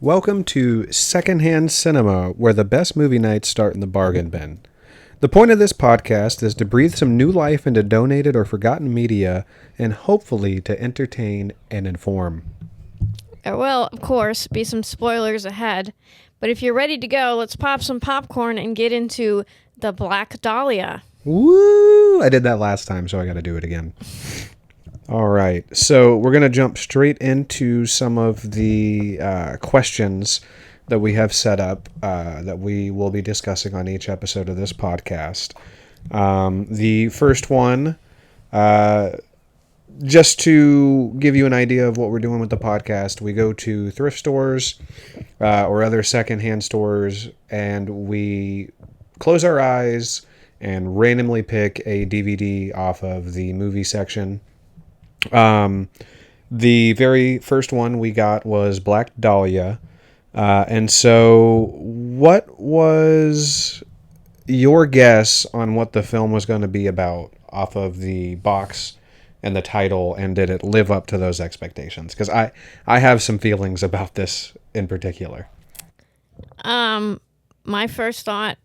Welcome to Secondhand Cinema, where the best movie nights start in the bargain bin. The point of this podcast is to breathe some new life into donated or forgotten media and hopefully to entertain and inform. There will, of course, be some spoilers ahead, but if you're ready to go, let's pop some popcorn and get into the Black Dahlia. Woo! I did that last time, so I got to do it again. All right, so we're going to jump straight into some of the questions that we have set up that we will be discussing on each episode of this podcast. The first one, just to give you an idea of what we're doing with the podcast, we go to thrift stores or other secondhand stores, and we close our eyes and randomly pick a DVD off of the movie section. The very first one we got was Black Dahlia. And so what was your guess on what the film was going to be about off of the box and the title, and did it live up to those expectations? Because I have some feelings about this in particular. My first thought,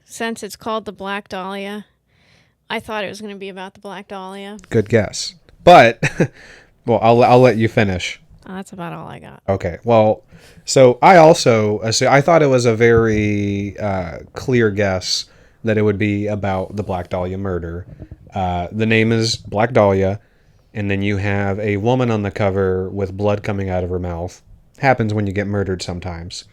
since it's called the Black Dahlia, I thought it was going to be about the Black Dahlia. Good guess. But, well, I'll let you finish. That's about all I got. Okay, well, so I thought it was a very clear guess that it would be about the Black Dahlia murder. The name is Black Dahlia, and then you have a woman on the cover with blood coming out of her mouth. Happens when you get murdered sometimes.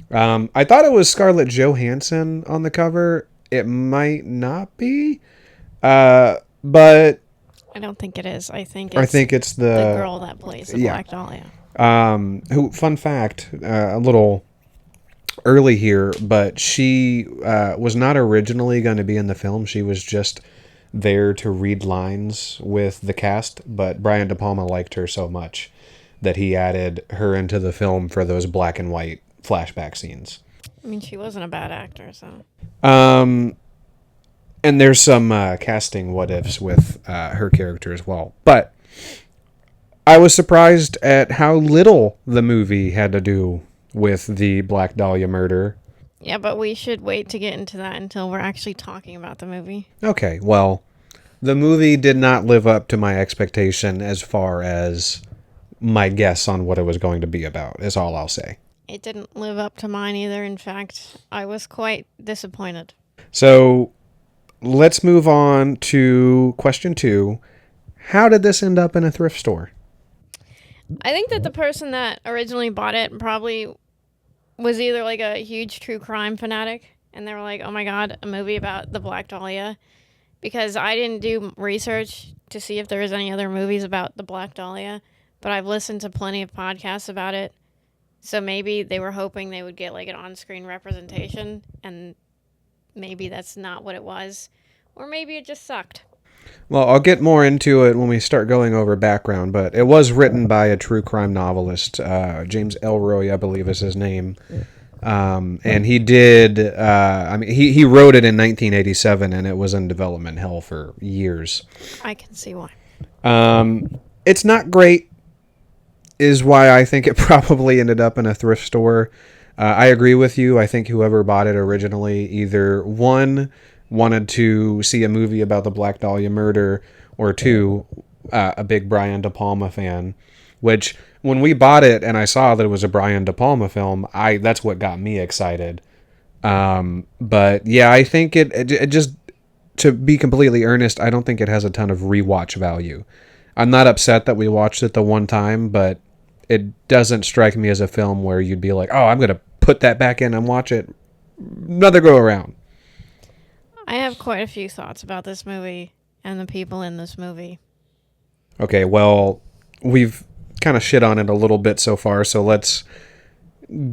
I thought it was Scarlett Johansson on the cover. It might not be, but I don't think it is. I think it's the girl that plays the Black Dahlia. Who? Fun fact, a little early here, but she was not originally going to be in the film. She was just there to read lines with the cast, but Brian De Palma liked her so much that he added her into the film for those black and white flashback scenes. I mean, she wasn't a bad actor, so. And there's some casting what-ifs with her character as well. But I was surprised at how little the movie had to do with the Black Dahlia murder. Yeah, but we should wait to get into that until we're actually talking about the movie. Okay, well, the movie did not live up to my expectation as far as my guess on what it was going to be about, is all I'll say. It didn't live up to mine either. In fact, I was quite disappointed. So let's move on to question 2. How did this end up in a thrift store? I think that the person that originally bought it probably was either like a huge true crime fanatic, and they were like, oh my god, a movie about the Black Dahlia, because I didn't do research to see if there was any other movies about the Black Dahlia, but I've listened to plenty of podcasts about it, so maybe they were hoping they would get like an on-screen representation, and maybe that's not what it was, or maybe it just sucked. Well, I'll get more into it when we start going over background, but it was written by a true crime novelist, James Elroy, I believe is his name. And he did, he wrote it in 1987, and it was in development hell for years. I can see why. It's not great, is why I think it probably ended up in a thrift store. I agree with you. I think whoever bought it originally either, one, wanted to see a movie about the Black Dahlia murder, or two, a big Brian De Palma fan, which when we bought it and I saw that it was a Brian De Palma film, that's what got me excited. But yeah, I think it just, to be completely earnest, I don't think it has a ton of rewatch value. I'm not upset that we watched it the one time, but it doesn't strike me as a film where you'd be like, oh, I'm going to put that back in and watch it another go around. I have quite a few thoughts about this movie and the people in this movie. Okay, well, we've kind of shit on it a little bit so far, so let's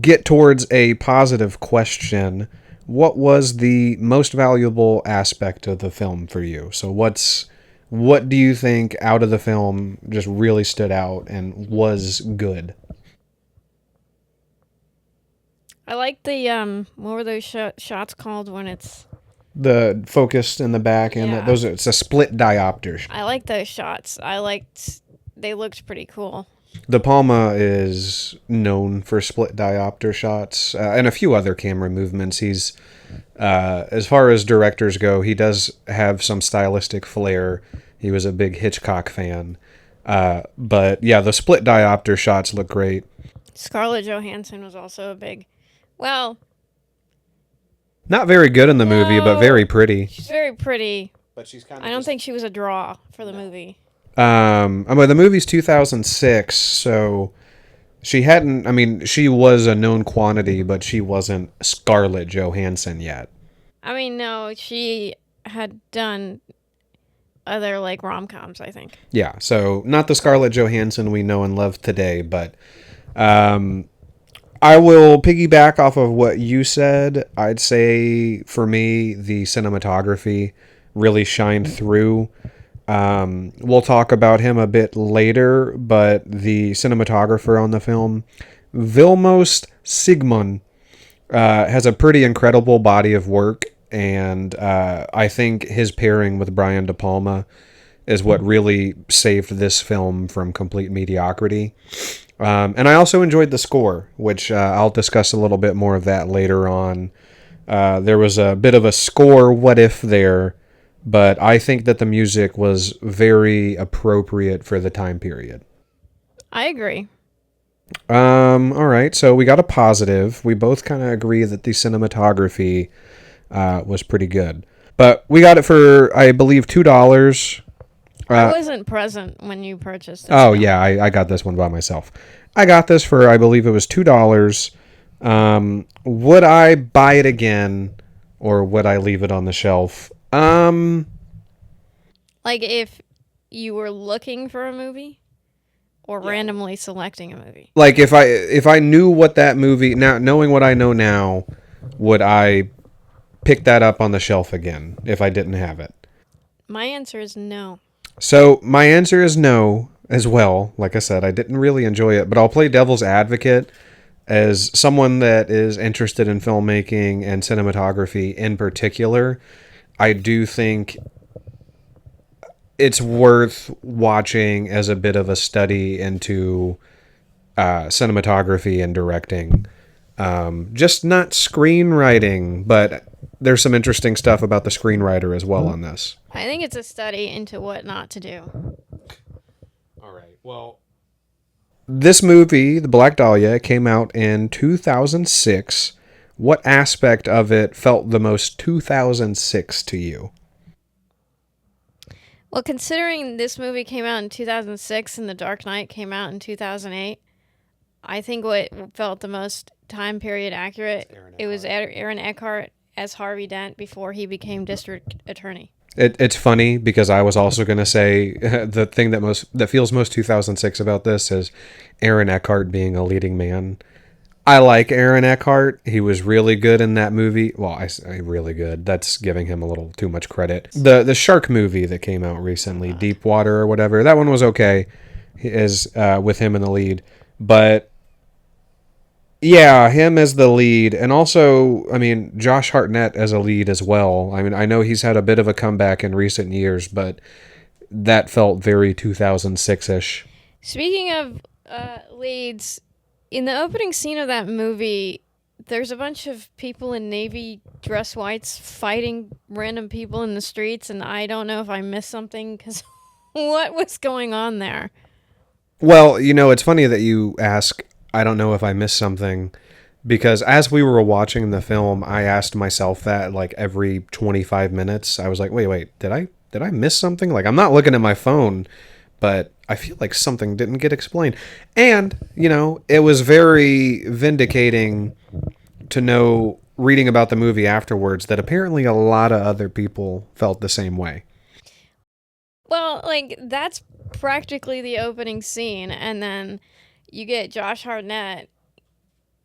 get towards a positive question. What was the most valuable aspect of the film for you? So what do you think out of the film just really stood out and was good? I like the, what were those shots called when it's... The focus in the back, and it's a split diopter. I like those shots. They looked pretty cool. De Palma is known for split diopter shots and a few other camera movements. He's as far as directors go, he does have some stylistic flair. He was a big Hitchcock fan. But yeah, the split diopter shots look great. Scarlett Johansson was also a big. Well, Not very good in the movie, but very no, pretty. she's very pretty. But she's kind I don't think she was a draw for the movie. I mean, the movie's 2006, so she hadn't. I mean, she was a known quantity, but she wasn't Scarlett Johansson yet. I mean, no, she had done other like rom-coms, I think. Yeah, so not the Scarlett Johansson we know and love today, but um, I will piggyback off of what you said. I'd say for me, the cinematography really shined through. We'll talk about him a bit later, but the cinematographer on the film, Vilmos Sigmund, has a pretty incredible body of work, and I think his pairing with Brian De Palma is what really saved this film from complete mediocrity. And I also enjoyed the score, which I'll discuss a little bit more of that later on. There was a bit of a score what if there, but I think that the music was very appropriate for the time period. I agree. All right, so we got a positive. We both kind of agree that the cinematography was pretty good. But we got it for, I believe, $2. I wasn't present when you purchased it. Oh, yeah, I got this one by myself. I got this for, I believe it was $2. Would I buy it again, or would I leave it on the shelf? Like if you were looking for a movie or randomly selecting a movie. Like if I knew what that movie, now knowing what I know now, would I pick that up on the shelf again if I didn't have it? My answer is no. So my answer is no as well. Like I said, I didn't really enjoy it, but I'll play devil's advocate as someone that is interested in filmmaking and cinematography in particular. I do think it's worth watching as a bit of a study into cinematography and directing. Just not screenwriting, but there's some interesting stuff about the screenwriter as well on this. I think it's a study into what not to do. All right. Well, this movie, The Black Dahlia, came out in 2006. What aspect of it felt the most 2006 to you? Well, considering this movie came out in 2006 and The Dark Knight came out in 2008, I think what felt the most time period accurate, it was Aaron Eckhart as Harvey Dent before he became district attorney. It's funny because I was also going to say the thing that feels most 2006 about this is Aaron Eckhart being a leading man. I like Aaron Eckhart. He was really good in that movie. Well, I say really good. That's giving him a little too much credit. The shark movie that came out recently, Deep Water or whatever, that one was okay, is with him in the lead. But yeah, him as the lead, and also, I mean, Josh Hartnett as a lead as well. I mean, I know he's had a bit of a comeback in recent years, but that felt very 2006-ish. Speaking of leads, in the opening scene of that movie, there's a bunch of people in navy dress whites fighting random people in the streets, and I don't know if I missed something, because what was going on there? Well, you know, it's funny that you ask, I don't know if I missed something, because as we were watching the film, I asked myself that like every 25 minutes. I was like, wait, did I miss something? Like, I'm not looking at my phone, but I feel like something didn't get explained. And, you know, it was very vindicating to know, reading about the movie afterwards, that apparently a lot of other people felt the same way. Well, like, that's practically the opening scene, and then you get Josh Hartnett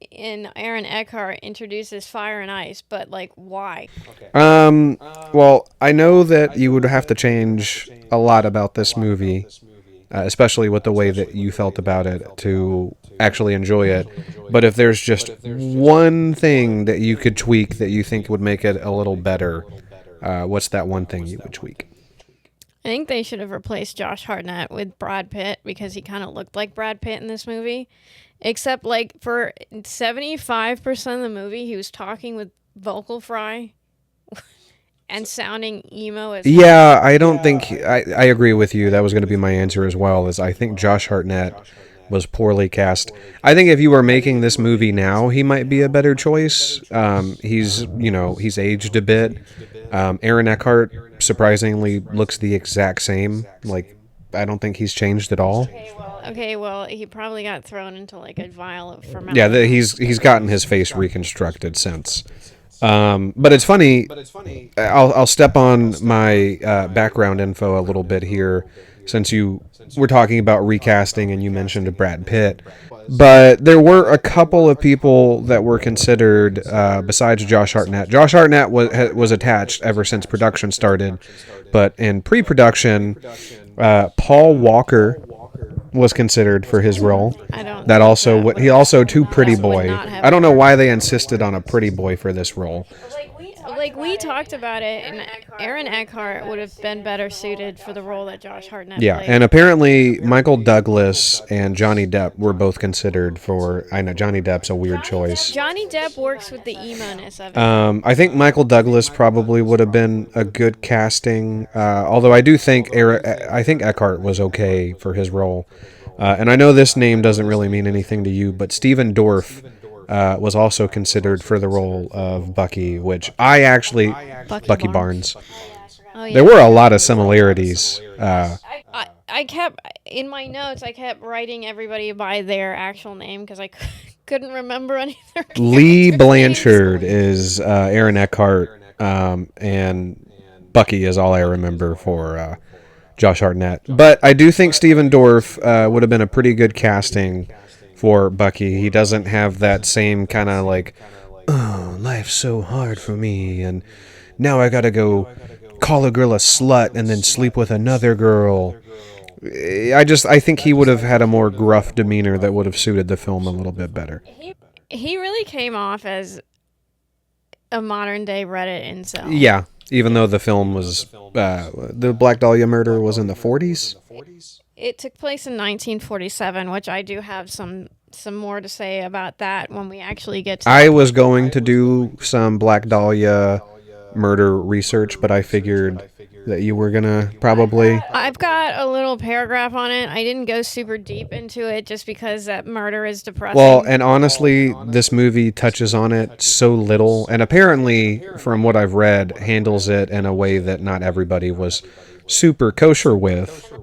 and Aaron Eckhart introduces fire and ice, but like, why? Well, I know that you would have to change a lot about this movie, especially with the way that you felt about it, to actually enjoy it. But if there's just one thing that you could tweak that you think would make it a little better, what's that one thing you would tweak? I think they should have replaced Josh Hartnett with Brad Pitt because he kind of looked like Brad Pitt in this movie. Except, like, for 75% of the movie, he was talking with vocal fry and sounding emo as hell. Yeah, I don't think I agree with you. That was going to be my answer as well. Is I think Josh Hartnett was poorly cast. I think if you were making this movie now, he might be a better choice. He's aged a bit. Aaron Eckhart surprisingly looks the exact same. Like, I don't think he's changed at all. Okay, well, he probably got thrown into, like, a vial of formaldehyde. Yeah, he's gotten his face reconstructed since. But it's funny. I'll step on my background info a little bit here, since you were talking about recasting and you mentioned Brad Pitt. But there were a couple of people that were considered besides Josh Hartnett. Josh Hartnett was attached ever since production started, but in pre-production, Paul Walker was considered for his role. He also too pretty boy. I don't know why they insisted on a pretty boy for this role. Like, we talked about it, and Aaron Eckhart would have been better suited for the role that Josh Hartnett played. And apparently Michael Douglas and Johnny Depp were both considered for. I know Johnny Depp's a weird choice. Johnny Depp works with the emo-ness of it. I think Michael Douglas probably would have been a good casting, although I do think Eckhart was okay for his role. And I know this name doesn't really mean anything to you, but Stephen Dorff was also considered for the role of Bucky, which Bucky Barnes. Oh, yeah. There were a lot of similarities. I kept, in my notes, I kept writing everybody by their actual name because I couldn't remember any of their Lee characters' Blanchard names. is Aaron Eckhart, and Bucky is all I remember for Josh Hartnett. But I do think Stephen Dorff would have been a pretty good casting for Bucky. He doesn't have that same kind of like, oh, life's so hard for me, and now I gotta go call a girl a slut and then sleep with another girl. I think he would have had a more gruff demeanor that would have suited the film a little bit better. He really came off as a modern day Reddit incel. Yeah, even though the film was the Black Dahlia murder was in the 40s. It took place in 1947, which I do have some more to say about that when we actually get to I was going to do some Black Dahlia murder research, but I figured that you were gonna probably. I've got a little paragraph on it. I didn't go super deep into it just because that murder is depressing. Well, and honestly, this movie touches on it so little, and apparently, from what I've read, handles it in a way that not everybody was super kosher with.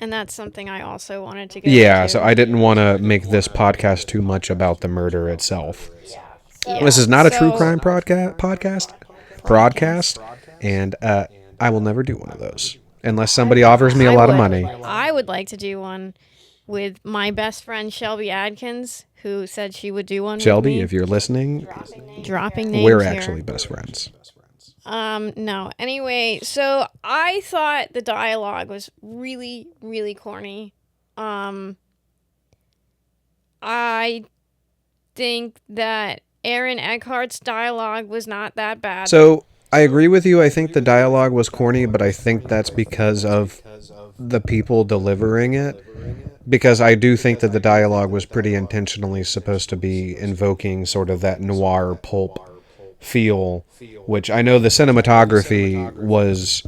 And that's something I also wanted to go Yeah, into. so I didn't want to make this podcast too much about the murder itself. Yeah. This is not a true crime broadcast, and I will never do one of those unless somebody offers me a lot of money. I would like to do one with my best friend Shelby Adkins, who said she would do one Shelby, with me. if you're listening, Dropping names we're here. actually best friends. No. Anyway, so I thought the dialogue was really, really corny. I think that Aaron Eckhart's dialogue was not that bad. So I agree with you. I think the dialogue was corny, but I think that's because of the people delivering it. Because I do think that the dialogue was pretty intentionally supposed to be invoking sort of that noir pulp feel, which I know the cinematography was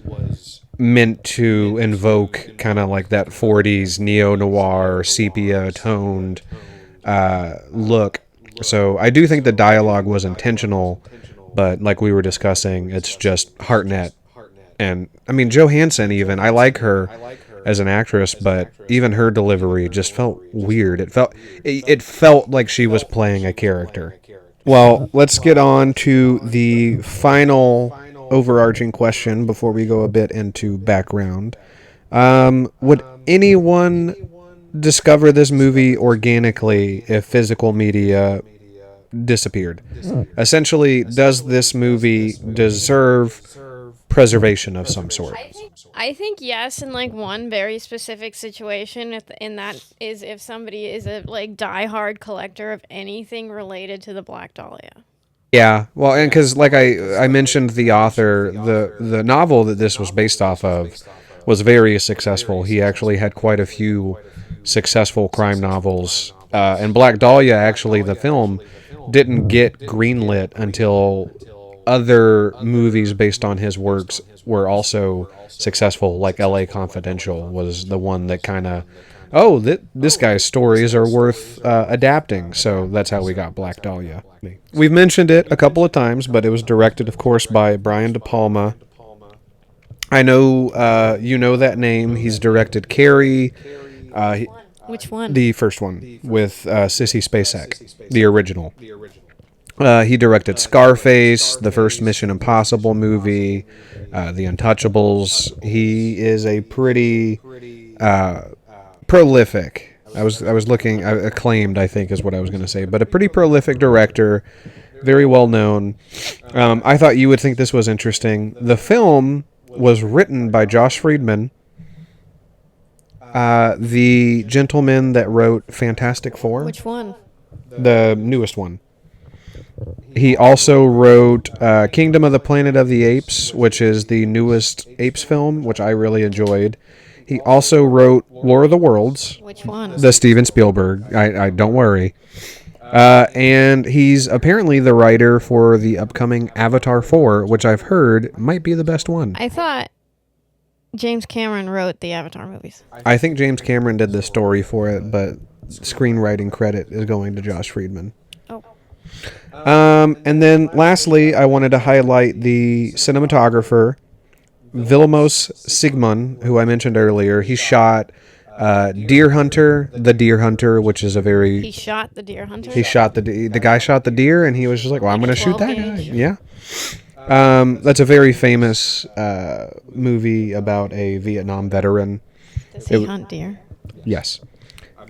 meant to invoke kind of like that 40s neo-noir sepia toned look. So I do think the dialogue was intentional, but like we were discussing, it's just Hartnett. And I mean, Johansson even, I like her as an actress, but even her delivery just felt weird. It felt like she was playing a character. Well, let's get on to the final overarching question before we go a bit into background. Would anyone discover this movie organically if physical media disappeared? Essentially, does this movie deserve preservation of some sort? I think yes, in like one very specific situation, and that is if somebody is a like diehard collector of anything related to the Black Dahlia. Yeah, well, and because like I mentioned the author, the novel that this was based off of was very successful. He actually had quite a few successful crime novels. And Black Dahlia, actually, the film, didn't get greenlit until other movies based on his works were also successful, like L.A. Confidential was the one that kind of, oh, this guy's stories are worth adapting. So that's how we got Black Dahlia. We've mentioned it a couple of times, but it was directed, of course, by Brian De Palma. I know you know that name. He's directed Carrie. Which one? The first one with Sissy Spacek, the original. He directed Scarface, the first Mission Impossible movie, The Untouchables. He is a pretty prolific. I was looking acclaimed, I think is what I was going to say, but a pretty prolific director, very well known. I thought you would think this was interesting. The film was written by Josh Friedman, the gentleman that wrote Fantastic Four. Which one? The newest one. He also wrote Kingdom of the Planet of the Apes, which is the newest Apes film, which I really enjoyed. He also wrote War of the Worlds. Which one? The Steven Spielberg. I don't worry. And he's apparently the writer for the upcoming Avatar 4, which I've heard might be the best one. I thought James Cameron wrote the Avatar movies. I think James Cameron did the story for it, but screenwriting credit is going to Josh Friedman. Oh. And then lastly, I wanted to highlight the cinematographer, Vilmos Sigmund, who I mentioned earlier. He shot Deer Hunter, The Deer Hunter, which is a very... He shot the Deer Hunter? He shot the guy shot the deer, and he was just like, well, I'm going to shoot that guy. Yeah. That's a very famous movie about a Vietnam veteran. Does he hunt deer? Yes.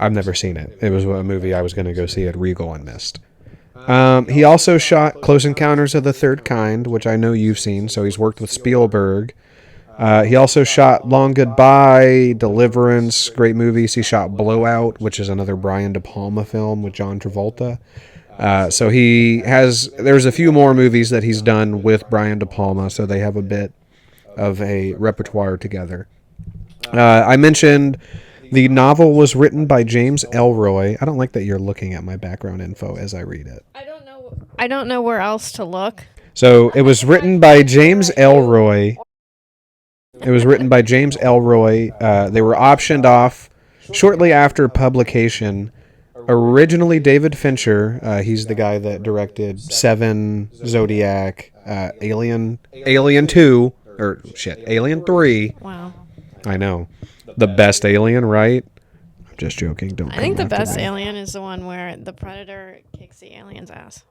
I've never seen it. It was a movie I was going to go see at Regal and missed. He also shot Close Encounters of the Third Kind, which I know you've seen, so he's worked with Spielberg. He also shot Long Goodbye, Deliverance, great movies. He shot Blowout, which is another Brian De Palma film with John Travolta. So there's a few more movies that he's done with Brian De Palma, so they have a bit of a repertoire together. I mentioned the novel was written by James Ellroy. I don't like that you're looking at my background info as I read it. I don't know where else to look. So it was written by James Ellroy. They were optioned off shortly after publication. Originally, David Fincher, he's the guy that directed Seven, Zodiac, Alien 2, Alien 3. Wow. I know. The best Alien, right? I'm just joking. I think the best Alien is the one where the Predator kicks the alien's ass.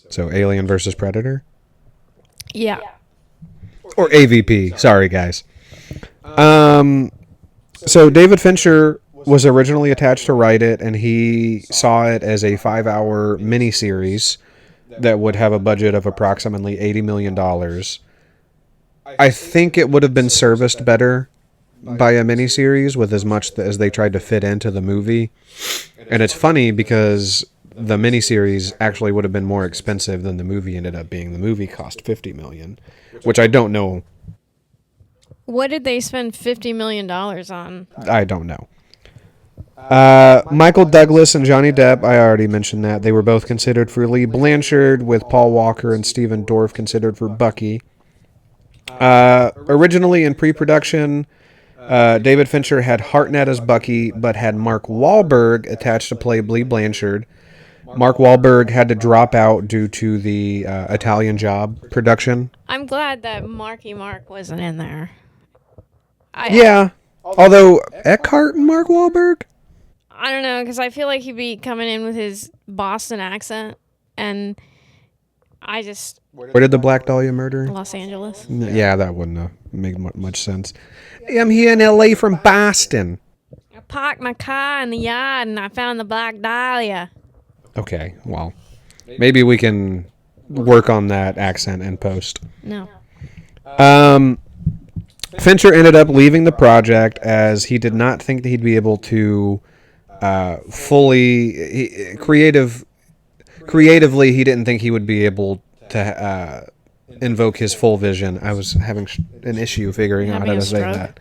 So Alien versus Predator? Yeah. Or AVP. Sorry, guys. So David Fincher was originally attached to write it, and he saw it as a 5-hour miniseries that would have a budget of approximately $80 million. I think it would have been serviced better by a miniseries with as much as they tried to fit into the movie. And it's funny because the miniseries actually would have been more expensive than the movie ended up being. The movie cost $50 million, which I don't know. What did they spend $50 million on? I don't know. Michael Douglas and Johnny Depp, I already mentioned that. They were both considered for Lee Blanchard, with Paul Walker and Stephen Dorff considered for Bucky. Originally in pre-production, David Fincher had Hartnett as Bucky, but had Mark Wahlberg attached to play Lee Blanchard. Mark Wahlberg had to drop out due to the Italian Job production. I'm glad that Marky Mark wasn't in there. Yeah. Although, Eckhart and Mark Wahlberg? I don't know, because I feel like he'd be coming in with his Boston accent, and I just... Where did the Black Dahlia murder? Los Angeles. Yeah, that wouldn't have made much sense. I'm here in L.A. from Boston. I parked my car in the yard, and I found the Black Dahlia. Okay, well, maybe we can work on that accent in post. No. Fincher ended up leaving the project as he did not think that he'd be able to creatively, he didn't think he would be able to invoke his full vision. I was having an issue figuring out Having how a to say stroke.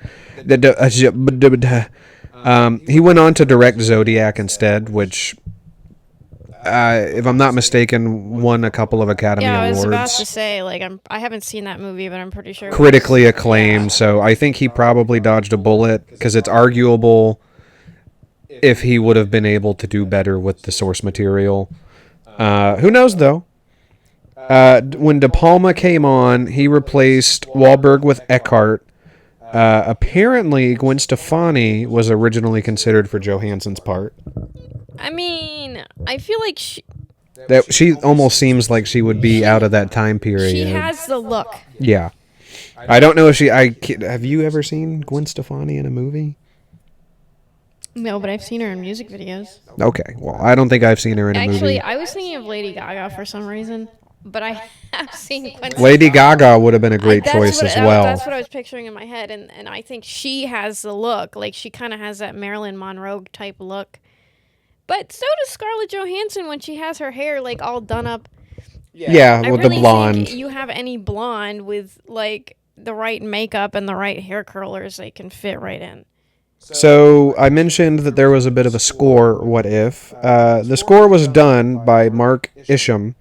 that. He went on to direct Zodiac instead, which, if I'm not mistaken, won a couple of Academy Yeah, I was about to Awards. say, like, I haven't seen that movie, but I'm pretty sure it was, Critically acclaimed, so I think he probably dodged a bullet because it's arguable if he would have been able to do better with the source material. Who knows, though? When De Palma came on, he replaced Wahlberg with Eckhart. Apparently, Gwen Stefani was originally considered for Johansson's part. I mean, I feel like That she almost seems like she would be out of that time period. she has the look. Yeah, I don't know if have you ever seen Gwen Stefani in a movie? No, but I've seen her in music videos. Okay, well, I don't think I've seen her in a Actually, movie. I was thinking of Lady Gaga for some reason, but I have seen Gwen Lady Gaga would have been a great That's choice what- as well. That's what I was picturing in my head, and I think she has the look. Like, she kind of has that Marilyn Monroe type look. But so does Scarlett Johansson when she has her hair, like, all done up. Yeah, I with really the blonde. think you have any blonde with, like, the right makeup and the right hair curlers, they can fit right in. So I mentioned that there was a bit of a score. What if the score was done by Mark Isham,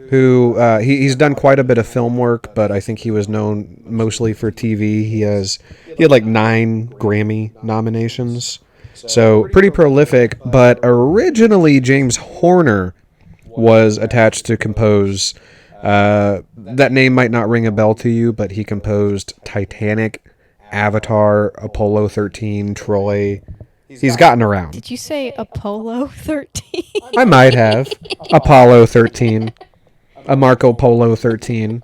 who he's done quite a bit of film work, but I think he was known mostly for TV. He had like 9 Grammy nominations, so pretty prolific. But originally James Horner was attached to compose. That name might not ring a bell to you, but he composed Titanic, Avatar, Apollo 13, Troy. He's gotten around. Did you say Apollo 13? I might have. Apollo 13. A Marco Polo 13.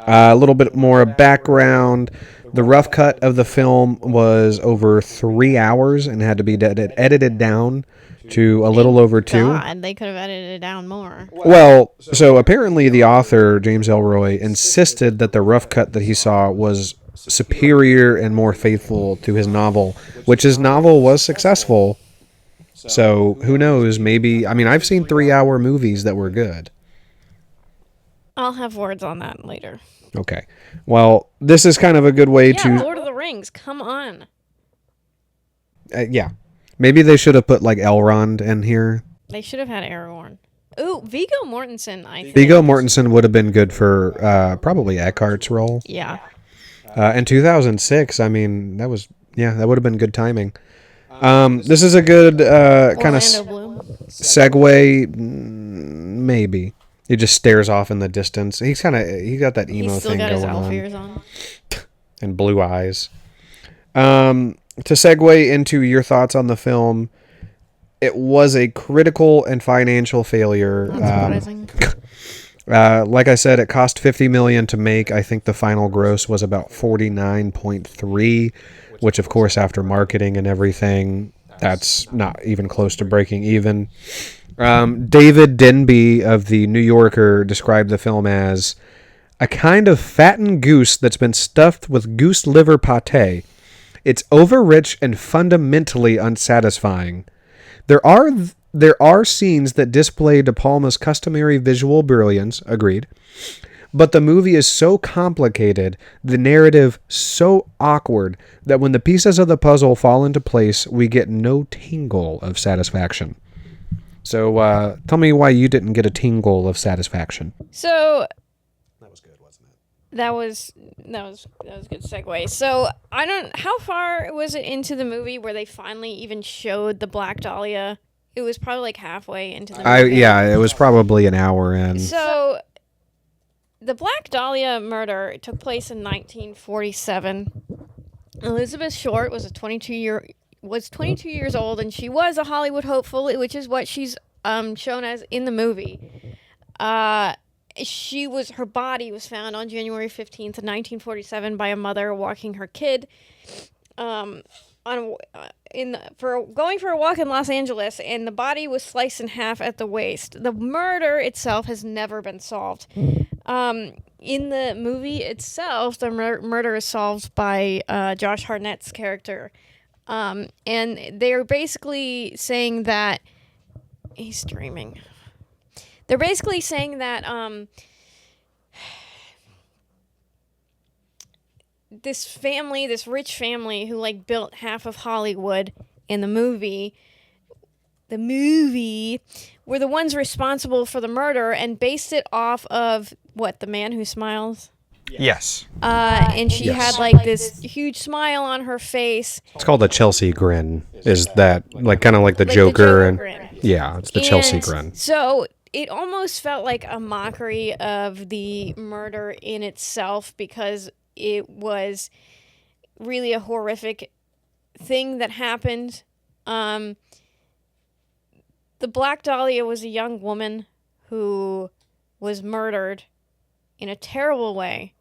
A little bit more background. The rough cut of the film was over 3 hours and had to be edited down to a little over 2. God, they could have edited it down more. Well, so apparently the author, James Elroy, insisted that the rough cut that he saw was superior and more faithful to his novel, which his novel was successful. So who knows? Maybe, I mean, I've seen 3-hour movies that were good. I'll have words on that later. Okay. Well, this is kind of a good way Yeah, to... Lord of the Rings, come on. Yeah. Maybe they should have put, like, Elrond in here. They should have had Aragorn. Ooh, Viggo Mortensen, I think. Viggo Mortensen would have been good for probably Eckhart's role. Yeah. In 2006, I mean, that would have been good timing. This is a good kind of Orlando Bloom. segue, maybe. He just stares off in the distance. He got that emo He's still thing got his going elf on. ears on. And blue eyes. To segue into your thoughts on the film, it was a critical and financial failure. That's surprising. Like I said, it cost $50 million to make. I think the final gross was about 49.3, which of course after marketing and everything, that's not even close to breaking even. David Denby of the New Yorker described the film as a kind of fattened goose that's been stuffed with goose liver pate. It's overrich and fundamentally unsatisfying. There are scenes that display De Palma's customary visual brilliance, agreed, but the movie is so complicated, the narrative so awkward, that when the pieces of the puzzle fall into place, we get no tingle of satisfaction. So tell me why you didn't get a tingle of satisfaction. So That was good, wasn't it? that was a good segue. So how far was it into the movie where they finally even showed the Black Dahlia? It was probably like halfway into the movie. It was probably an hour in. So the Black Dahlia murder took place in 1947. Elizabeth Short was 22 years old, and she was a Hollywood hopeful, which is what she's shown as in the movie. Her body was found on January 15th, 1947, by a mother walking her kid going for a walk in Los Angeles, and the body was sliced in half at the waist. The murder itself has never been solved. In the movie itself, the murder is solved by Josh Hartnett's character. And they're basically saying that he's dreaming. They're basically saying that this family, this rich family who like built half of Hollywood in the movie were the ones responsible for the murder and based it off of what, The Man Who Smiles? Yes. And she Yes. had like this huge smile on her face. It's called the Chelsea grin. Is that like kind of like the Like the Joker Joker and grin. yeah, it's the Chelsea And grin. So it almost felt like a mockery of the murder in itself because it was really a horrific thing that happened. The Black Dahlia was a young woman who was murdered in a terrible way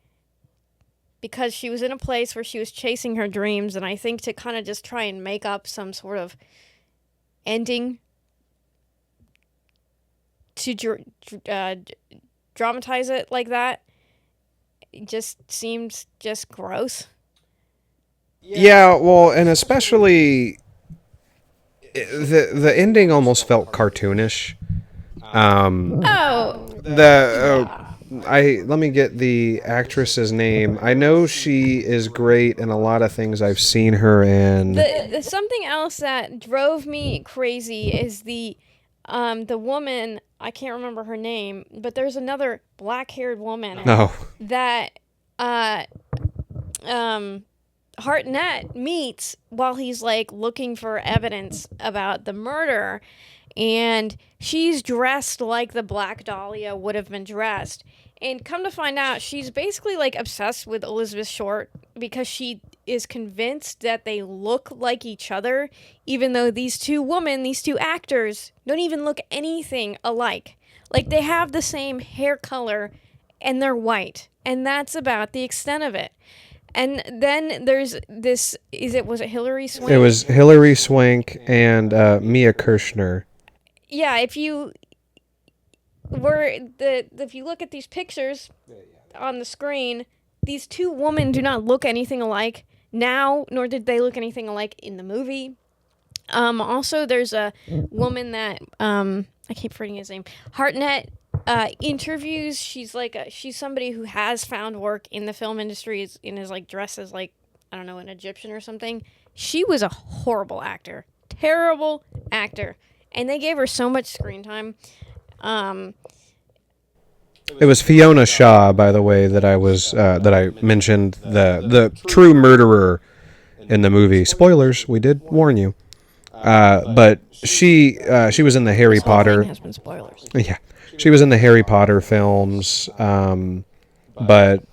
because she was in a place where she was chasing her dreams, and I think to kind of just try and make up some sort of ending to dramatize it like that, it just seems just gross. Yeah, well, and especially the ending almost felt cartoonish. Let me get the actress's name. I know she is great in a lot of things I've seen her in. The something else that drove me crazy is the woman, I can't remember her name, but there's another black-haired woman that Hartnett meets while he's like looking for evidence about the murder, and she's dressed like the Black Dahlia would have been dressed. And come to find out, she's basically like obsessed with Elizabeth Short because she is convinced that they look like each other, even though these two actors, don't even look anything alike. Like, they have the same hair color and they're white, and that's about the extent of it. And then there's this, was it Hilary Swank? It was Hilary Swank and Mia Kirshner. Yeah, if you look at these pictures on the screen, these two women do not look anything alike now, nor did they look anything alike in the movie. Also, there's a woman that I keep forgetting his name. Hartnett interviews. She's somebody who has found work in the film industry and is like dressed as like, I don't know, an Egyptian or something. She was a horrible actor, terrible actor, and they gave her so much screen time. It was Fiona Shaw, by the way, that I mentioned the true murderer in the movie. Spoilers, we did warn you. But she was in the Harry Potter. Has been spoilers. Yeah, she was in the Harry Potter films. But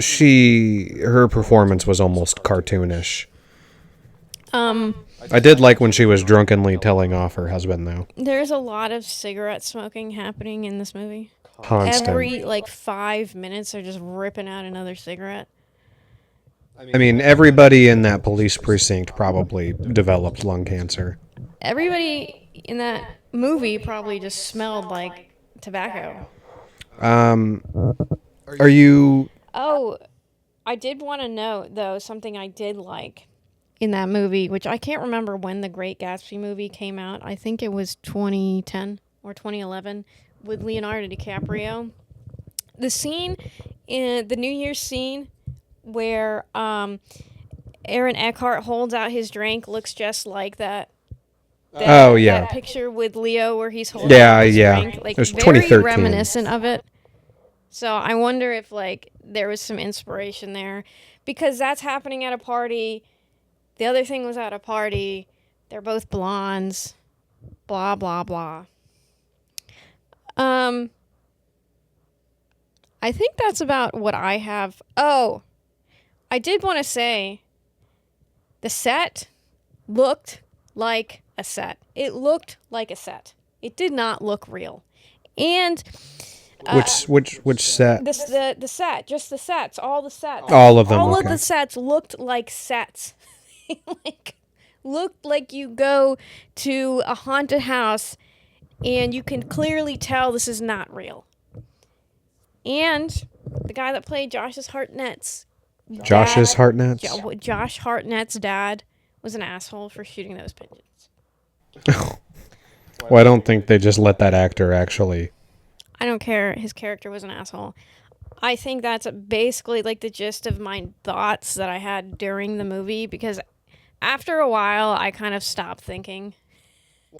her performance was almost cartoonish. I did like when she was drunkenly telling off her husband, though. There's a lot of cigarette smoking happening in this movie. Constant. Every 5 minutes, they're just ripping out another cigarette. I mean, everybody in that police precinct probably developed lung cancer. Everybody in that movie probably just smelled like tobacco. Are you... Oh, I did want to note, though, something I did like in that movie, which I can't remember when the Great Gatsby movie came out. I think it was 2010 or 2011 with Leonardo DiCaprio. The scene, in the New Year's scene, where Aaron Eckhart holds out his drink looks just like that. That picture with Leo where he's holding out his drink. Like, it was very 2013. reminiscent of it. So I wonder if there was some inspiration there, because that's happening at a party. The other thing was at a party. They're both blondes. Blah blah blah. I think that's about what I have. Oh, I did want to say the set looked like a set. It looked like a set. It did not look real. And which set? The set, just the sets, all the sets. All of them. All okay. of the sets looked like sets. Looked like you go to a haunted house and you can clearly tell this is not real. And the guy that played Josh Hartnett's dad was an asshole for shooting those pigeons. Well, I don't think they just let that actor actually. I don't care. His character was an asshole. I think that's basically like the gist of my thoughts that I had during the movie, because after a while I kind of stopped thinking.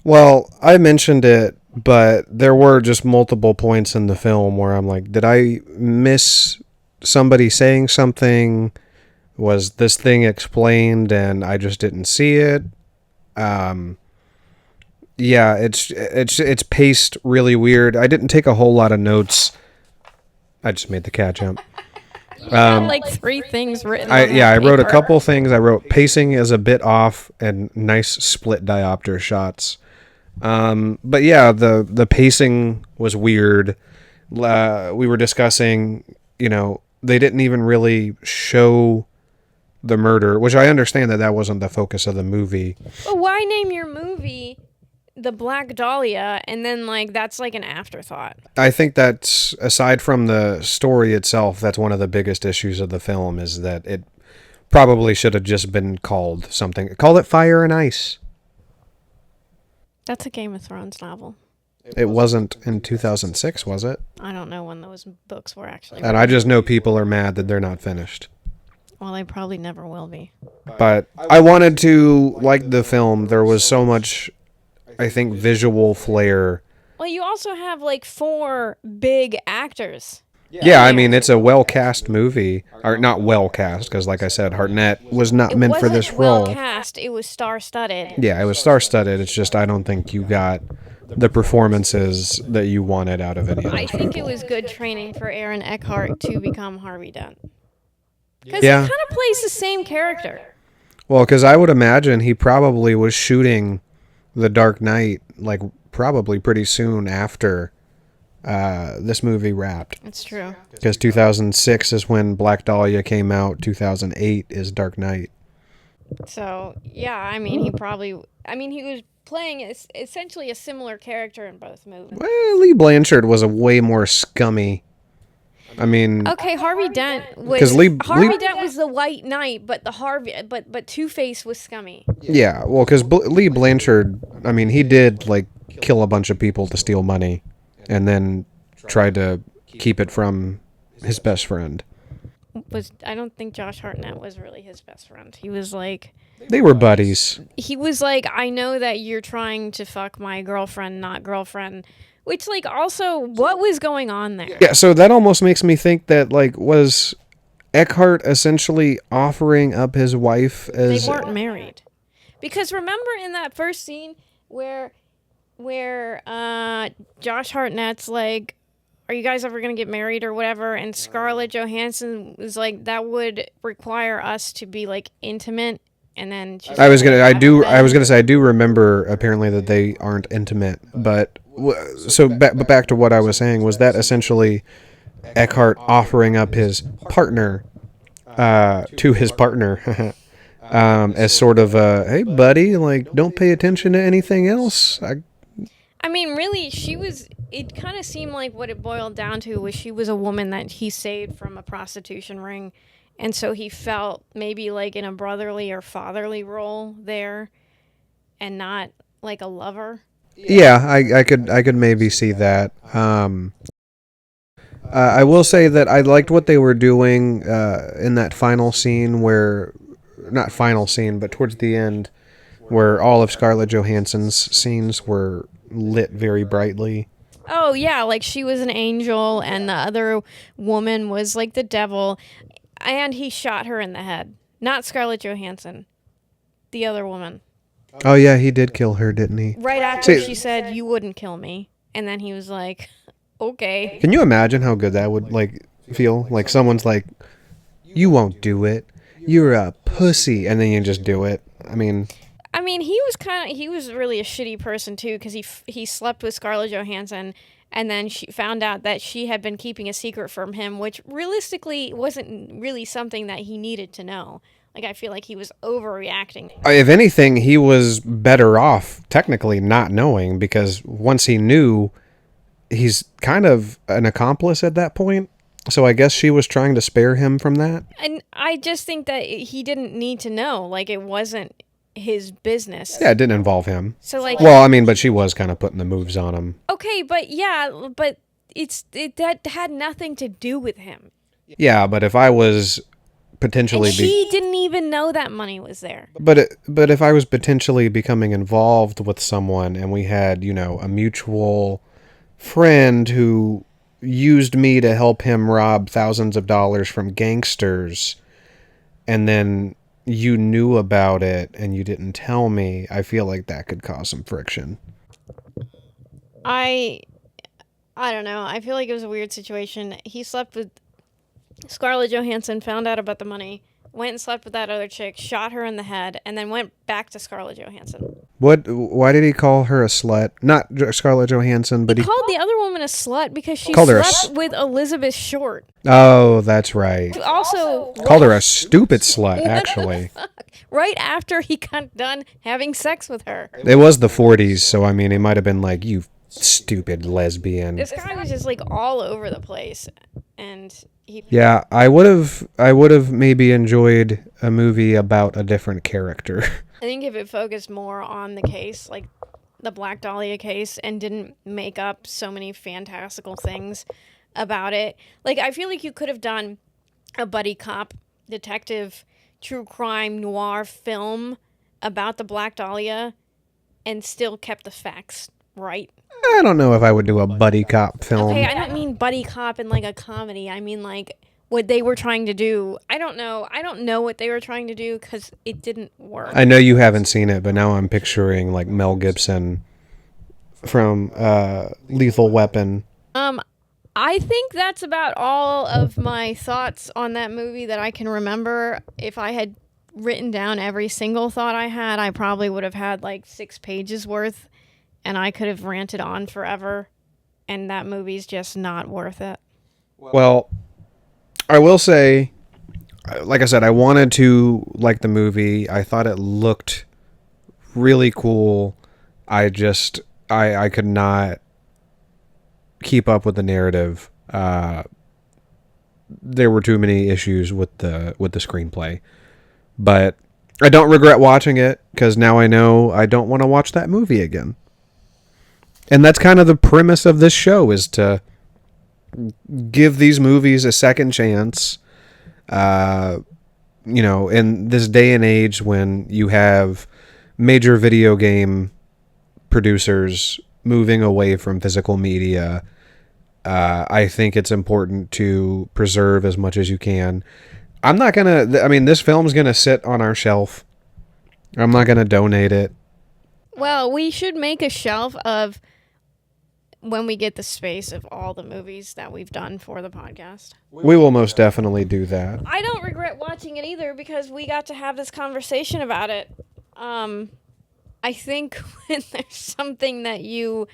Well, I mentioned it, but there were just multiple points in the film where I'm like, did I miss somebody saying something? Was this thing explained and I just didn't see it? Um, yeah, it's paced really weird. I didn't take a whole lot of notes. I just made the cat jump. You got like three things written on I that wrote a paper. couple things. I wrote pacing is a bit off and nice split diopter shots. But yeah, the pacing was weird. We were discussing, they didn't even really show the murder, which I understand that wasn't the focus of the movie. But why name your movie The Black Dahlia and then like that's like an afterthought? I think that's, aside from the story itself, that's one of the biggest issues of the film, is that it probably should have just been called something. Call it Fire and Ice. That's a Game of Thrones novel. It wasn't in 2006, was it? I don't know when those books were actually And I just know people are mad that they're not finished. Well, they probably never will be. But I wanted to like the film. There was so much, I think, visual flair. Well, you also have like 4 big actors. Yeah, I mean, it's a well-cast movie. Or not well-cast, because like I said, Hartnett was not meant for this role. Well cast, it was star-studded. Yeah, it was star-studded. It's just I don't think you got the performances that you wanted out of any of I those think people. it was good training for Aaron Eckhart to become Harvey Dent. Because Yeah. he kind of plays the same character. Well, because I would imagine he probably was shooting The Dark Knight, like, probably pretty soon after this movie wrapped. It's true. Because 2006 is when Black Dahlia came out. 2008 is Dark Knight. So, yeah, I mean, he was playing essentially a similar character in both movies. Well, Lee Blanchard was a way more scummy. I mean, Okay, Harvey Dent was 'Cause Harvey Dent was the White Knight, but but Two-Face was scummy. yeah, well, because Lee Blanchard, I mean, he did like kill a bunch of people to steal money, and then tried to keep it from his best friend. I don't think Josh Hartnett was really his best friend. He was like, They were buddies. I know that you're trying to fuck my girlfriend, not girlfriend. Which, like, also, what was going on there? Yeah, so that almost makes me think that, like, was Eckhart essentially offering up his wife as... They weren't married. Because remember in that first scene where Josh Hartnett's like, are you guys ever going to get married or whatever? And Scarlett Johansson was like, that would require us to be, like, intimate. And then I was gonna say I do remember apparently that they aren't intimate, but back to what I was saying, was that essentially Eckhart offering up his partner to his partner as sort of a, hey buddy, like, don't pay attention to anything else. I mean, really, it kind of seemed like what it boiled down to was she was a woman that he saved from a prostitution ring. And so he felt maybe like in a brotherly or fatherly role there and not like a lover. Yeah, I could maybe see that. I will say that I liked what they were doing in that final scene not final scene, but towards the end, where all of Scarlett Johansson's scenes were lit very brightly. Oh, yeah, like she was an angel and the other woman was like the devil. And he shot her in the head. Not Scarlett Johansson. The other woman. Oh, yeah, he did kill her, didn't he? Right after she said, you wouldn't kill me. And then he was like, okay. Can you imagine how good that would, like, feel? Like, someone's like, you won't do it. You're a pussy. And then you just do it. I mean, he was really a shitty person, too, because he slept with Scarlett Johansson. And then she found out that she had been keeping a secret from him, which realistically wasn't really something that he needed to know. Like, I feel like he was overreacting. if anything, he was better off, technically, not knowing, because once he knew, he's kind of an accomplice at that point. So I guess she was trying to spare him from that. And I just think that he didn't need to know. Like, it wasn't his business. Yeah, it didn't involve him. So, like... Well, I mean, but she was kind of putting the moves on him. Okay, but that had nothing to do with him. Yeah, but if I was potentially... And she didn't even know that money was there. But if I was potentially becoming involved with someone and we had, a mutual friend who used me to help him rob thousands of dollars from gangsters, and then you knew about it and you didn't tell me, I feel like that could cause some friction. I don't know. I feel like it was a weird situation. He slept with Scarlett Johansson, found out about the money, went and slept with that other chick, shot her in the head, and then went back to Scarlett Johansson. Why did he call her a slut? Not Scarlett Johansson, but he called the other woman a slut because she called slept with Elizabeth Short. Oh, that's right. Also called her a stupid slut, actually. Right after he got done having sex with her. It was the 40s, so I mean, he might have been like, you stupid lesbian. This guy was just like all over the place, and yeah, I would have maybe enjoyed a movie about a different character. I think if it focused more on the case, like the Black Dahlia case, and didn't make up so many fantastical things about it. Like, I feel like you could have done a buddy cop, detective, true crime, noir film about the Black Dahlia and still kept the facts right. I don't know if I would do a buddy cop film. Okay, I don't mean buddy cop in like a comedy. I mean like what they were trying to do. I don't know what they were trying to do because it didn't work. I know you haven't seen it, but now I'm picturing like Mel Gibson from Lethal Weapon. I think that's about all of my thoughts on that movie that I can remember. If I had written down every single thought I had, I probably would have had like 6 pages worth, and I could have ranted on forever, and that movie's just not worth it. Well, I will say, like I said, I wanted to like the movie. I thought it looked really cool. I could not keep up with the narrative. There were too many issues with the screenplay, but I don't regret watching it because now I know I don't want to watch that movie again. And that's kind of the premise of this show, is to give these movies a second chance. In this day and age when you have major video game producers moving away from physical media, I think it's important to preserve as much as you can. This film's gonna sit on our shelf. I'm not gonna donate it. Well, we should make a shelf of, when we get the space, of all the movies that we've done for the podcast. We will most definitely do that. I don't regret watching it either because we got to have this conversation about it. I think when there's something that you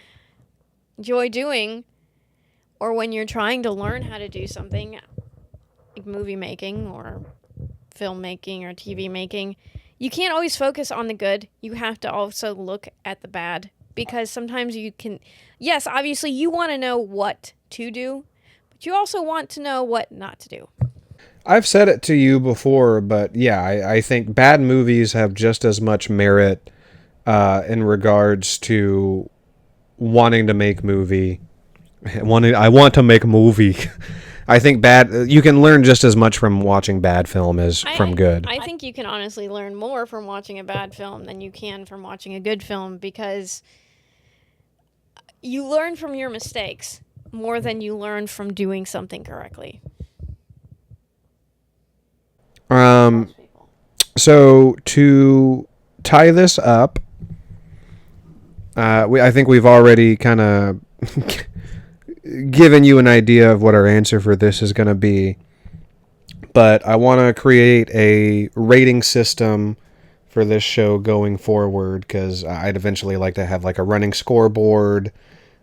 enjoy doing, or when you're trying to learn how to do something like movie making or filmmaking or TV making, you can't always focus on the good. You have to also look at the bad, because sometimes you can, yes, obviously you want to know what to do, but you also want to know what not to do. I've said it to you before, but yeah, I think bad movies have just as much merit in regards to wanting to make movie. I want to make movie. I think you can learn just as much from watching bad film as from good. I think you can honestly learn more from watching a bad film than you can from watching a good film, because you learn from your mistakes more than you learn from doing something correctly. So to tie this up, I think we've already kind of given you an idea of what our answer for this is going to be. But I want to create a rating system for this show going forward, because I'd eventually like to have like a running scoreboard,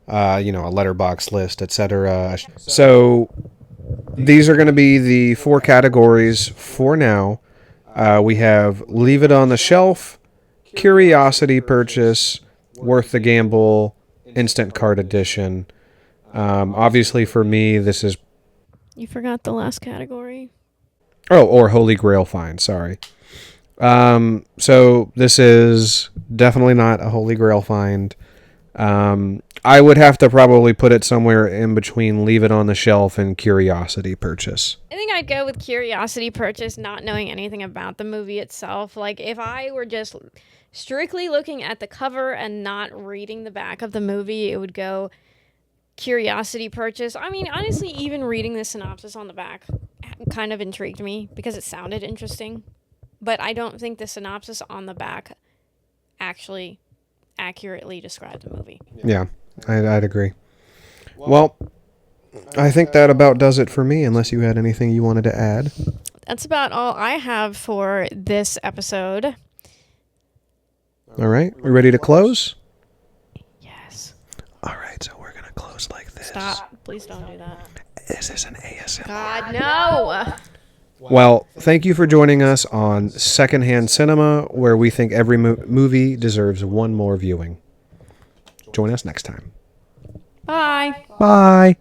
a letterbox list, etc. So these are going to be the 4 categories for now. We have leave it on the shelf, curiosity purchase, worth the gamble, instant card edition. Obviously for me, this is... You forgot the last category. Oh, or Holy Grail find, sorry. So this is definitely not a Holy Grail find. I would have to probably put it somewhere in between leave it on the shelf and curiosity purchase. I think I'd go with curiosity purchase, not knowing anything about the movie itself. Like, if I were just strictly looking at the cover and not reading the back of the movie, it would go curiosity purchase. I mean, honestly, even reading the synopsis on the back kind of intrigued me because it sounded interesting. But I don't think the synopsis on the back actually accurately described the movie. Yeah, I'd agree. Well, I think that about does it for me, unless you had anything you wanted to add. That's about all I have for this episode. All right, we ready to close? Yes. All right, so we're going to close like this. Stop. Please don't do that. This is an ASMR. God, no! Well, thank you for joining us on Secondhand Cinema, where we think every movie deserves one more viewing. Join us next time. Bye. Bye.